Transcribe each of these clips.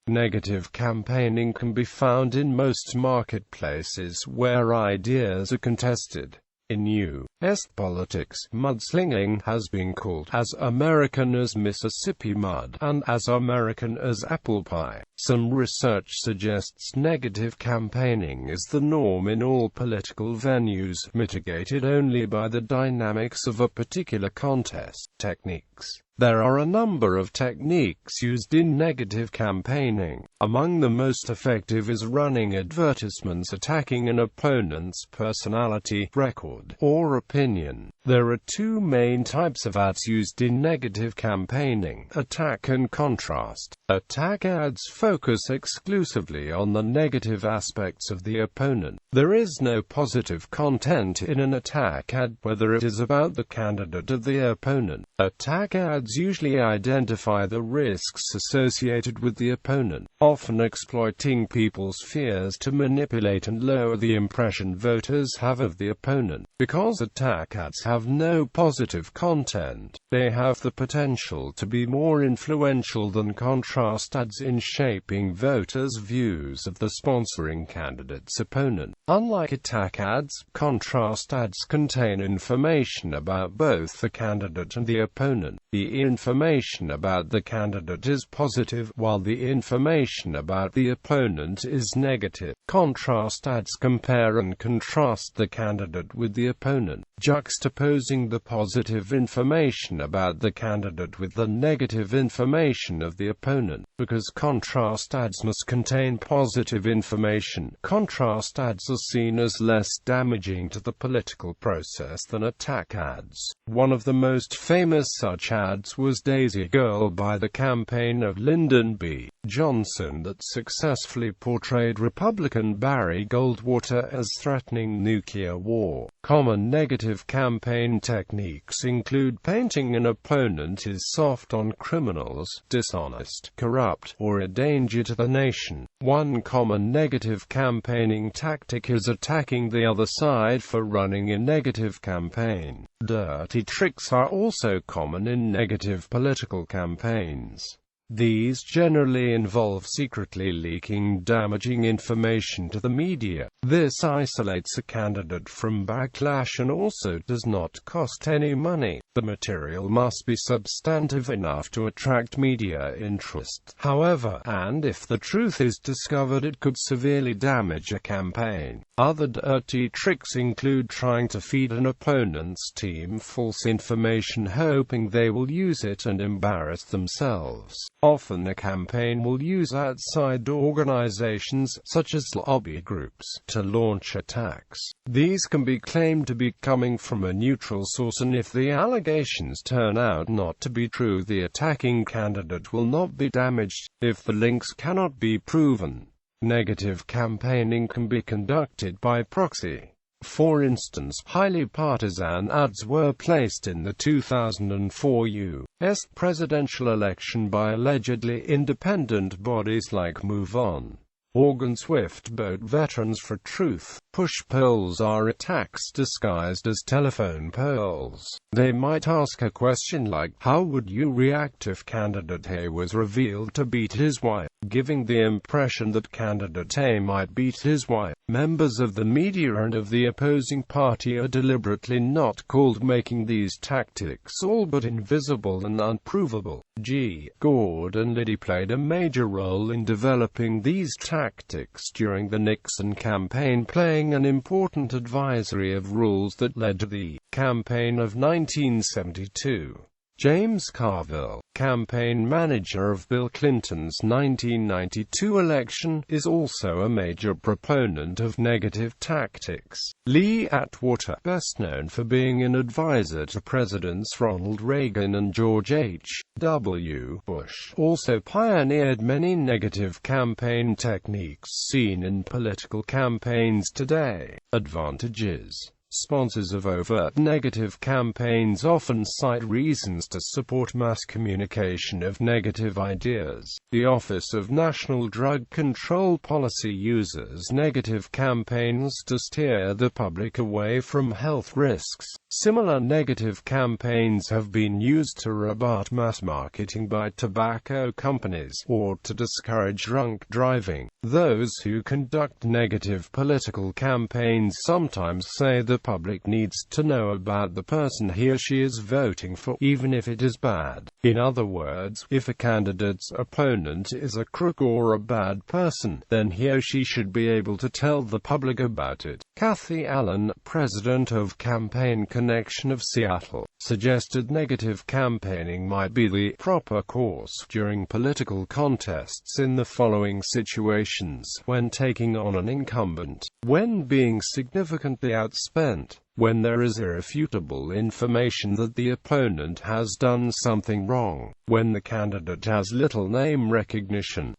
Negative campaigning can be found in most marketplaces where ideas are contested. In U.S. politics, mudslinging has been called as American as Mississippi mud and as American as apple pie. Some research suggests negative campaigning is the norm in all political venues, mitigated only by the dynamics of a particular contest. Techniques. There are a number of techniques used in negative campaigning. Among the most effective is running advertisements attacking an opponent's personality, record, or opinion. There are two main types of ads used in negative campaigning: attack and contrast. Attack ads focus exclusively on the negative aspects of the opponent. There is no positive content in an attack ad, whether it is about the candidate or the opponent. Attack ads usually identify the risks associated with the opponent, often exploiting people's fears to manipulate and lower the impression voters have of the opponent. Because attack ads have no positive content, they have the potential to be more influential than contrast ads in shaping voters' views of the sponsoring candidate's opponent. Unlike attack ads, contrast ads contain information about both the candidate and the opponent. The information about the candidate is positive, while the information about the opponent is negative. Contrast ads compare and contrast the candidate with the opponent, juxtaposing the positive information about the candidate with the negative information of the opponent. Because contrast ads must contain positive information, contrast ads are seen as less damaging to the political process than attack ads. One of the most famous such ads was Daisy Girl by the campaign of Lyndon B. Johnson that successfully portrayed Republican Barry Goldwater as threatening nuclear war. Common negative campaign techniques include painting an opponent as soft on criminals, dishonest, corrupt, or a danger to the nation. One common negative campaigning tactic is attacking the other side for running a negative campaign. Dirty tricks are also common in negative political campaigns. These generally involve secretly leaking damaging information to the media. This isolates a candidate from backlash and also does not cost any money. The material must be substantive enough to attract media interest, however, and if the truth is discovered, it could severely damage a campaign. Other dirty tricks include trying to feed an opponent's team false information hoping they will use it and embarrass themselves. Often a campaign will use outside organizations, such as lobby groups, to launch attacks. These can be claimed to be coming from a neutral source, and if the allegations turn out not to be true, the attacking candidate will not be damaged, if the links cannot be proven. Negative campaigning can be conducted by proxy. For instance, highly partisan ads were placed in the 2004 U.S. presidential election by allegedly independent bodies like Move On, Organ Swift Boat Veterans for Truth. Push polls are attacks disguised as telephone polls. They might ask a question like, "How would you react if candidate A was revealed to beat his wife?" giving the impression that candidate A might beat his wife. Members of the media and of the opposing party are deliberately not called, making these tactics all but invisible and unprovable. G. Gordon Liddy played a major role in developing these tactics during the Nixon campaign, playing an important advisory of rules that led to the campaign of 1972. James Carville, campaign manager of Bill Clinton's 1992 election, is also a major proponent of negative tactics. Lee Atwater, best known for being an advisor to Presidents Ronald Reagan and George H.W. Bush, also pioneered many negative campaign techniques seen in political campaigns today. Advantages: Sponsors of overt negative campaigns often cite reasons to support mass communication of negative ideas. The Office of National Drug Control Policy uses negative campaigns to steer the public away from health risks. Similar negative campaigns have been used to rebut mass marketing by tobacco companies, or to discourage drunk driving. Those who conduct negative political campaigns sometimes say the public needs to know about the person he or she is voting for, even if it is bad. In other words, if a candidate's opponent is a crook or a bad person, then he or she should be able to tell the public about it. Kathy Allen, president of Campaign Connection of Seattle, suggested negative campaigning might be the proper course during political contests in the following situations: when taking on an incumbent, when being significantly outspent, when there is irrefutable information that the opponent has done something wrong, when the candidate has little name recognition.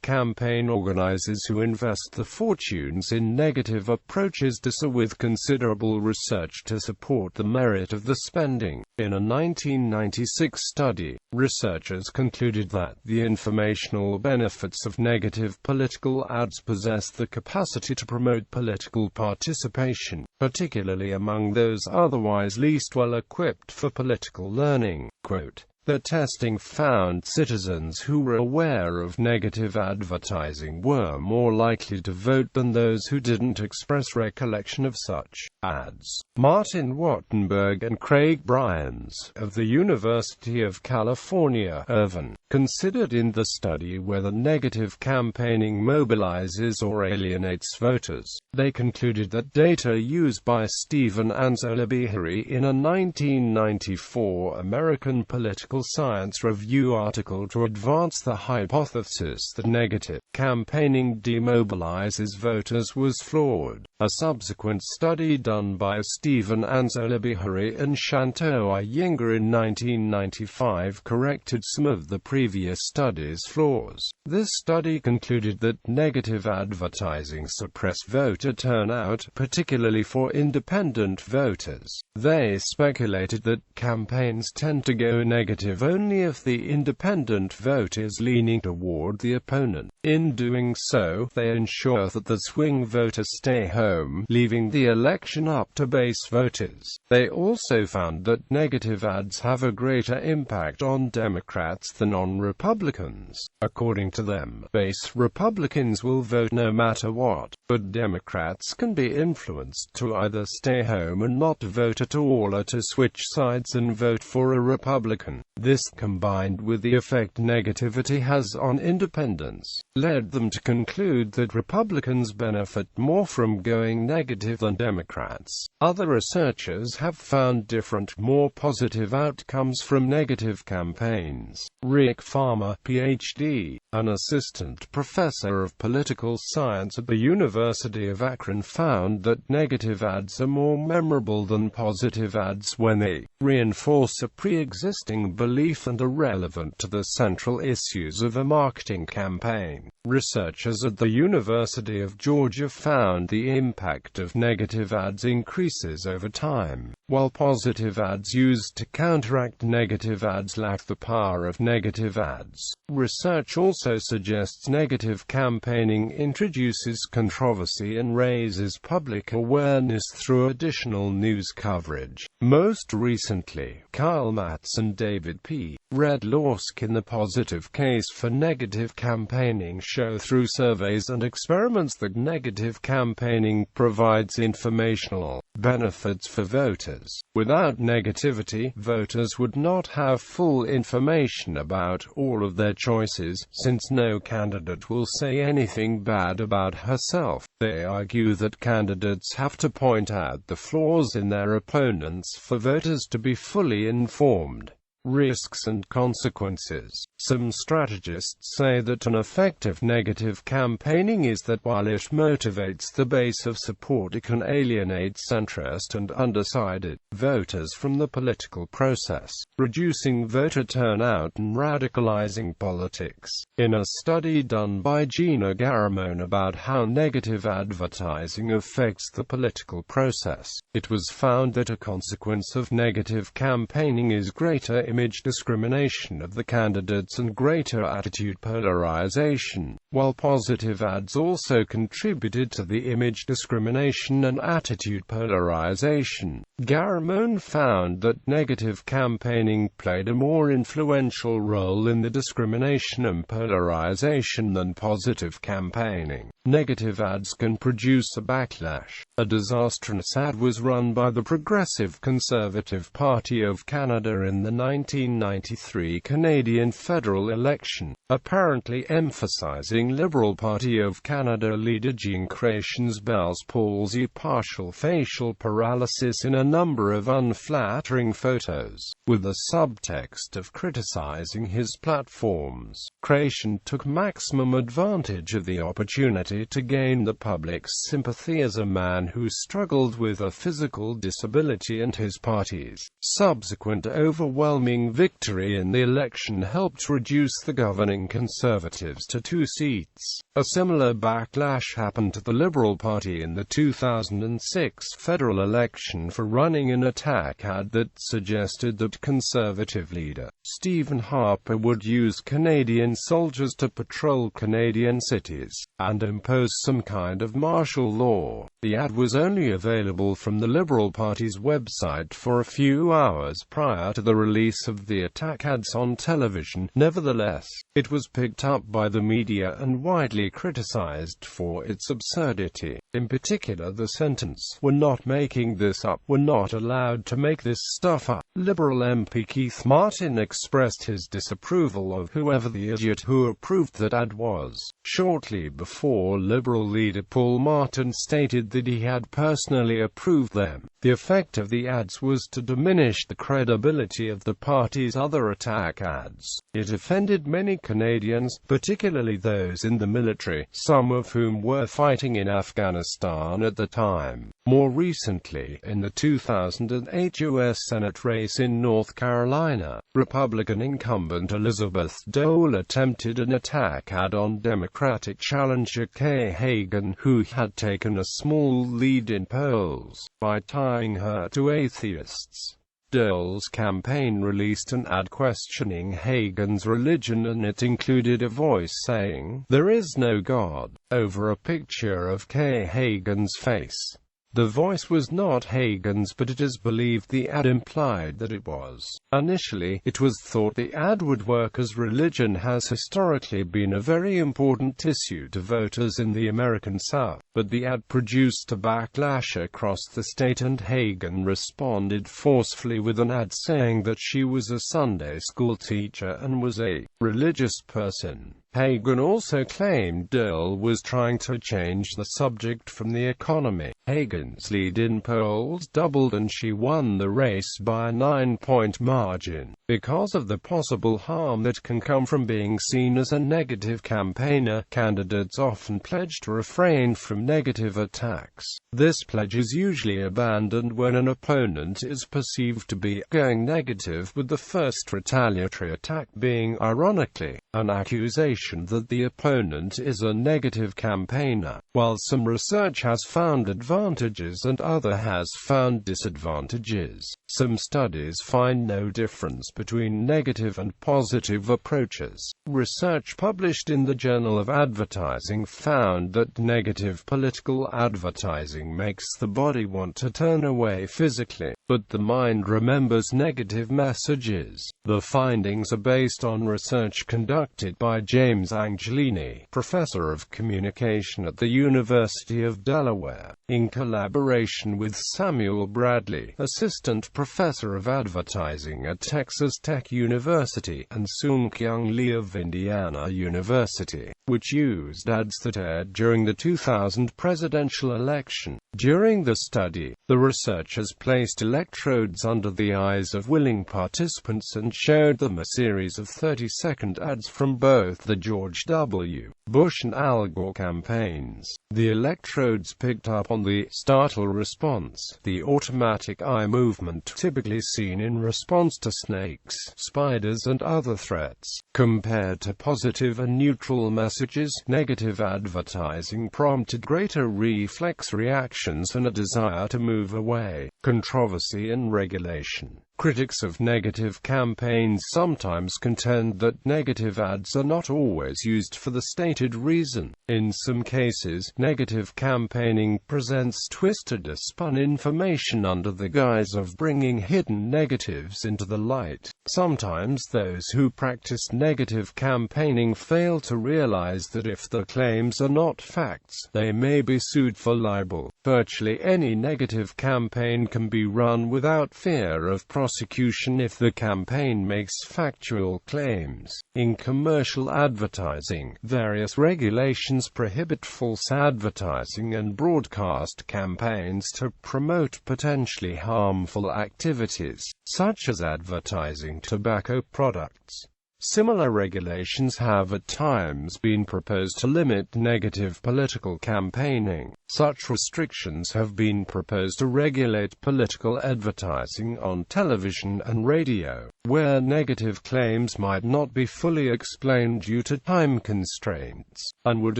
Campaign organizers who invest their fortunes in negative approaches differ with considerable research to support the merit of the spending. In a 1996 study, researchers concluded that the informational benefits of negative political ads possess the capacity to promote political participation, particularly among those otherwise least well equipped for political learning. Quote, "The testing found citizens who were aware of negative advertising were more likely to vote than those who didn't express recollection of such ads." Martin Wattenberg and Craig Bryans, of the University of California, Irvine, considered in the study whether negative campaigning mobilizes or alienates voters. They concluded that data used by Stephen Anzalabihari in a 1994 American Political Science Review article to advance the hypothesis that negative campaigning demobilizes voters was flawed. A subsequent study done by Stephen Anzalabihari and Shanto Iyengar in 1995 corrected some of the previous study's flaws. This study concluded that negative advertising suppressed voter turnout, particularly for independent voters. They speculated that campaigns tend to go negative only if the independent vote is leaning toward the opponent. In doing so, they ensure that the swing voters stay home, leaving the election up to base voters. They also found that negative ads have a greater impact on Democrats than on Republicans. According to them, base Republicans will vote no matter what, but Democrats can be influenced to either stay home and not vote at all, or to switch sides and vote for a Republican. This, combined with the effect negativity has on independents, led them to conclude that Republicans benefit more from going negative than Democrats. Other researchers have found different, more positive outcomes from negative campaigns. Rick Farmer, Ph.D., an assistant professor of political science at the University of Akron, found that negative ads are more memorable than positive ads when they reinforce a pre-existing belief and are relevant to the central issues of a marketing campaign. Researchers at the University of Georgia found the impact of negative ads increases over time, while positive ads used to counteract negative ads lack the power of negative ads. Research also suggests negative campaigning introduces controversy and raises public awareness through additional news coverage. Most recently, Kyle Matz and David P. Redlawsk in The Positive Case for Negative Campaigning show through surveys and experiments that negative campaigning provides informational benefits for voters. Without negativity, voters would not have full information about all of their choices, since no candidate will say anything bad about herself. They argue that candidates have to point out the flaws in their opponents for voters to be fully informed. Risks and consequences. Some strategists say that an effective negative campaigning is that while it motivates the base of support, it can alienate centrist and undecided voters from the political process, reducing voter turnout and radicalizing politics. In a study done by Gina Garamone about how negative advertising affects the political process, it was found that a consequence of negative campaigning is greater image discrimination of the candidates and greater attitude polarization, while positive ads also contributed to the image discrimination and attitude polarization. Garamone found that negative campaigning played a more influential role in the discrimination and polarization than positive campaigning. Negative ads can produce a backlash. A disastrous ad was run by the Progressive Conservative Party of Canada in the 1993 Canadian federal election, apparently emphasizing Liberal Party of Canada leader Jean Chrétien's Bell's palsy partial facial paralysis in a number of unflattering photos, with a subtext of criticizing his platforms. Chrétien took maximum advantage of the opportunity to gain the public's sympathy as a man who struggled with a physical disability, and his party's subsequent overwhelming victory in the election helped reduce the governing Conservatives to 2 seats. A similar backlash happened to the Liberal Party in the 2006 federal election for running an attack ad that suggested that Conservative leader Stephen Harper would use Canadian soldiers to patrol Canadian cities and impose some kind of martial law. The ad was only available from the Liberal Party's website for a few hours prior to the release of the attack ads on television. Nevertheless, it was picked up by the media and widely criticized for its absurdity. In particular, the sentence, "We're not making this up. We're not allowed to make this stuff up." Liberal MP Keith Martin expressed his disapproval of whoever the idiot who approved that ad was. Shortly before, Liberal leader Paul Martin stated that he had personally approved them. The effect of the ads was to diminish the credibility of the party's other attack ads. It offended many Canadians, particularly those in the military, some of whom were fighting in Afghanistan at the time. More recently, in the 2008 U.S. Senate race in North Carolina, Republican incumbent Elizabeth Dole attempted an attack ad on Democratic challenger Kay Hagan, who had taken a small lead in polls, by tying her to atheists. Dole's campaign released an ad questioning Hagan's religion, and it included a voice saying, "There is no God," over a picture of Kay Hagan's face. The voice was not Hagan's, but it is believed the ad implied that it was. Initially, it was thought the ad would work as religion has historically been a very important issue to voters in the American South, but the ad produced a backlash across the state, and Hagan responded forcefully with an ad saying that she was a Sunday school teacher and was a religious person. Hagan also claimed Dole was trying to change the subject from the economy. Hagan's lead in polls doubled and she won the race by a 9-point margin. Because of the possible harm that can come from being seen as a negative campaigner, candidates often pledge to refrain from negative attacks. This pledge is usually abandoned when an opponent is perceived to be going negative, with the first retaliatory attack being, ironically, an accusation that the opponent is a negative campaigner. While some research has found advantages and other has found disadvantages, some studies find no difference between negative and positive approaches. Research published in the Journal of Advertising found that negative political advertising makes the body want to turn away physically, but the mind remembers negative messages. The findings are based on research conducted by James James Angelini, professor of communication at the University of Delaware, in collaboration with Samuel Bradley, assistant professor of advertising at Texas Tech University, and Soon-Kyung Lee of Indiana University, which used ads that aired during the 2000 presidential election. During the study, the researchers placed electrodes under the eyes of willing participants and showed them a series of 30-second ads from both the George W. Bush and Al Gore campaigns. The electrodes picked up on the startle response, the automatic eye movement typically seen in response to snakes, spiders and other threats. Compared to positive and neutral messages, negative advertising prompted greater reflex reactions and a desire to move away. Controversy and regulation. Critics of negative campaigns sometimes contend that negative ads are not always used for the stated reason. In some cases, negative campaigning presents twisted or spun information under the guise of bringing hidden negatives into the light. Sometimes those who practice negative campaigning fail to realize that if the claims are not facts, they may be sued for libel. Virtually any negative campaign can be run without fear of prosecution if the campaign makes factual claims. In commercial advertising, various regulations prohibit false advertising and broadcast campaigns to promote potentially harmful activities, such as advertising tobacco products. Similar regulations have at times been proposed to limit negative political campaigning. Such restrictions have been proposed to regulate political advertising on television and radio, where negative claims might not be fully explained due to time constraints, and would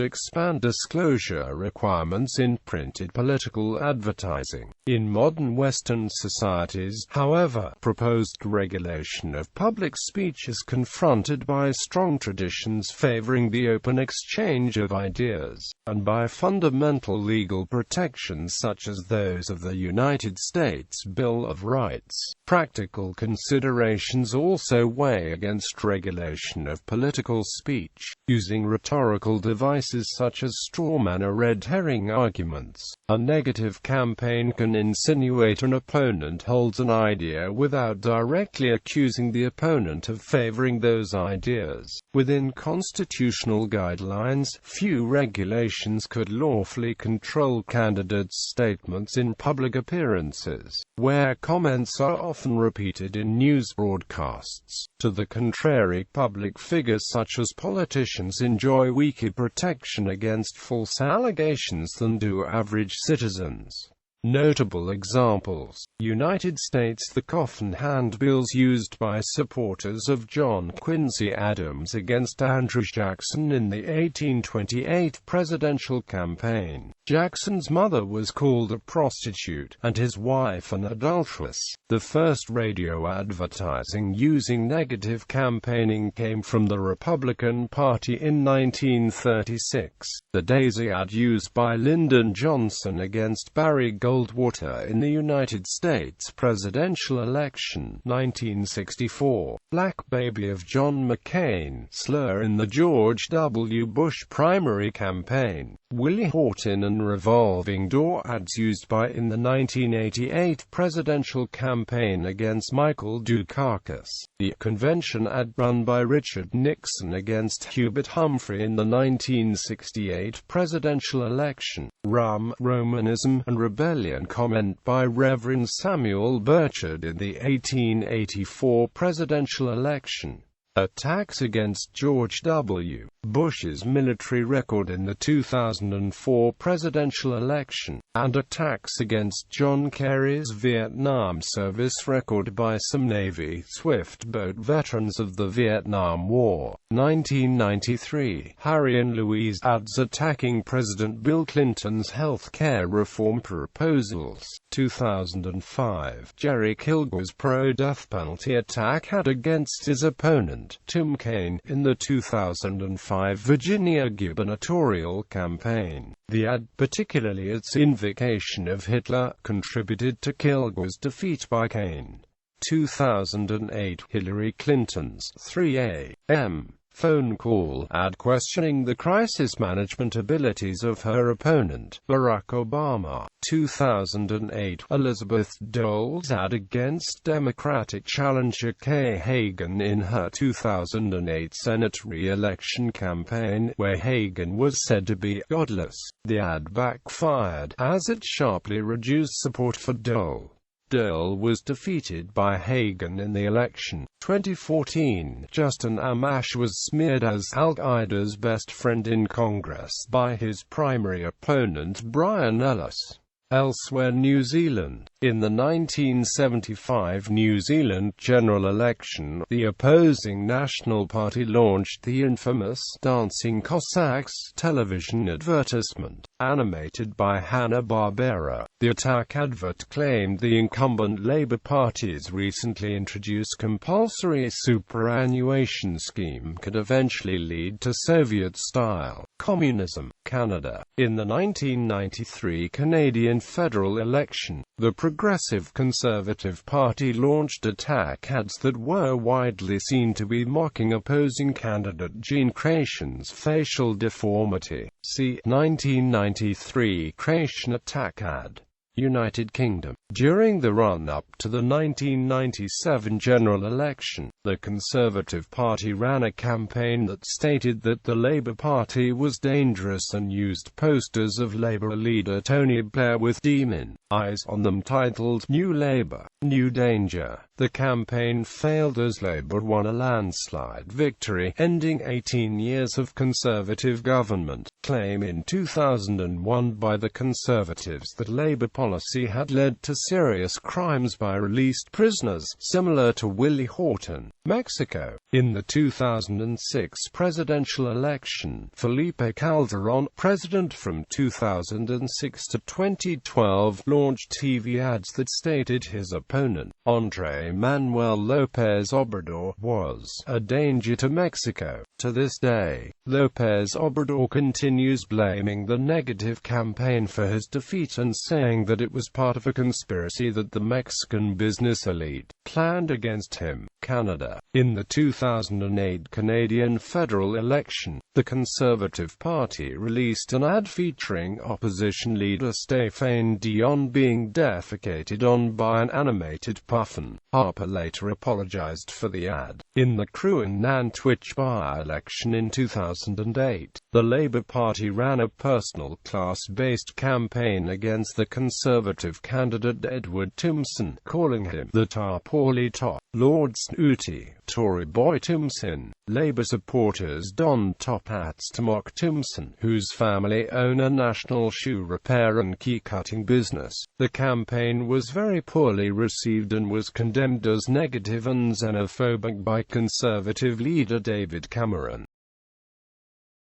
expand disclosure requirements in printed political advertising. In modern Western societies, however, proposed regulation of public speech is confronted by strong traditions favoring the open exchange of ideas, and by fundamental legal protections such as those of the United States Bill of Rights. Practical considerations also weigh against regulation of political speech. Using rhetorical devices such as strawman or red herring arguments, a negative campaign can insinuate an opponent holds an idea without directly accusing the opponent of favoring those ideas. Within constitutional guidelines, few regulations could lawfully control candidates' statements in public appearances, where comments are often repeated in news broadcasts. To the contrary, public figures such as politicians enjoy weaker protection against false allegations than do average citizens. Notable examples: United States, the coffin handbills used by supporters of John Quincy Adams against Andrew Jackson in the 1828 presidential campaign. Jackson's mother was called a prostitute, and his wife an adulteress. The first radio advertising using negative campaigning came from the Republican Party in 1936. The Daisy ad used by Lyndon Johnson against Barry Goldwater in the United States presidential election, 1964. Black Baby of John McCain, slur in the George W. Bush primary campaign. Willie Horton and revolving door ads used in the 1988 presidential campaign against Michael Dukakis. The convention ad run by Richard Nixon against Hubert Humphrey in the 1968 presidential election. Rum, Romanism, and Rebellion comment by Reverend Samuel Burchard in the 1884 presidential election. Attacks against George W. Bush's military record in the 2004 presidential election, and attacks against John Kerry's Vietnam service record by some Navy swift boat veterans of the Vietnam War. 1993, Harry and Louise ads attacking President Bill Clinton's health care reform proposals. 2005, Jerry Kilgore's pro-death penalty attack ad against his opponent, Tim Kaine, in the 2005 Virginia gubernatorial campaign. The ad, particularly its invocation of Hitler, contributed to Kilgore's defeat by Kaine. 2008, Hillary Clinton's 3 a.m. phone call ad questioning the crisis management abilities of her opponent, Barack Obama. 2008, Elizabeth Dole's ad against Democratic challenger Kay Hagan in her 2008 Senate re-election campaign, where Hagan was said to be godless. The ad backfired, as it sharply reduced support for Dole. Dole was defeated by Hagan in the election. 2014, Justin Amash was smeared as Al-Qaeda's best friend in Congress by his primary opponent Brian Ellis. Elsewhere, New Zealand. In the 1975 New Zealand general election, the opposing National Party launched the infamous Dancing Cossacks television advertisement, animated by Hanna-Barbera. The attack advert claimed the incumbent Labour Party's recently introduced compulsory superannuation scheme could eventually lead to Soviet-style communism. Canada. In the 1993 Canadian federal election, the Progressive Conservative Party launched attack ads that were widely seen to be mocking opposing candidate Jean Chrétien's facial deformity. See 1993 Chrétien attack ad. United Kingdom. During the run-up to the 1997 general election, the Conservative Party ran a campaign that stated that the Labour Party was dangerous and used posters of Labour leader Tony Blair with demon eyes on them titled New Labour, New Danger. The campaign failed as Labour won a landslide victory, ending 18 years of Conservative government. Claim in 2001 by the Conservatives that Labour policy had led to serious crimes by released prisoners, similar to Willie Horton. Mexico. In the 2006 presidential election, Felipe Calderón, president from 2006 to 2012, launched TV ads that stated his opponent, Andrés Manuel López Obrador, was a danger to Mexico. To this day, López Obrador continues blaming the negative campaign for his defeat and saying that it was part of a conspiracy that the Mexican business elite planned against him. Canada. In the 2008 Canadian federal election, the Conservative Party released an ad featuring opposition leader Stéphane Dion being defecated on by an animated puffin. Harper later apologized for the ad. In the Cruan Nantwich by-election in 2008, the Labour Party ran a personal class-based campaign against the Conservative candidate Edward Timson, calling him the Tarpaulin Top, Lord Snooty, Tory boy Timson. Labour supporters donned top hats to mock Timson, whose family own a national shoe repair and key-cutting business. The campaign was very poorly received and was condemned as negative and xenophobic by Conservative leader David Cameron.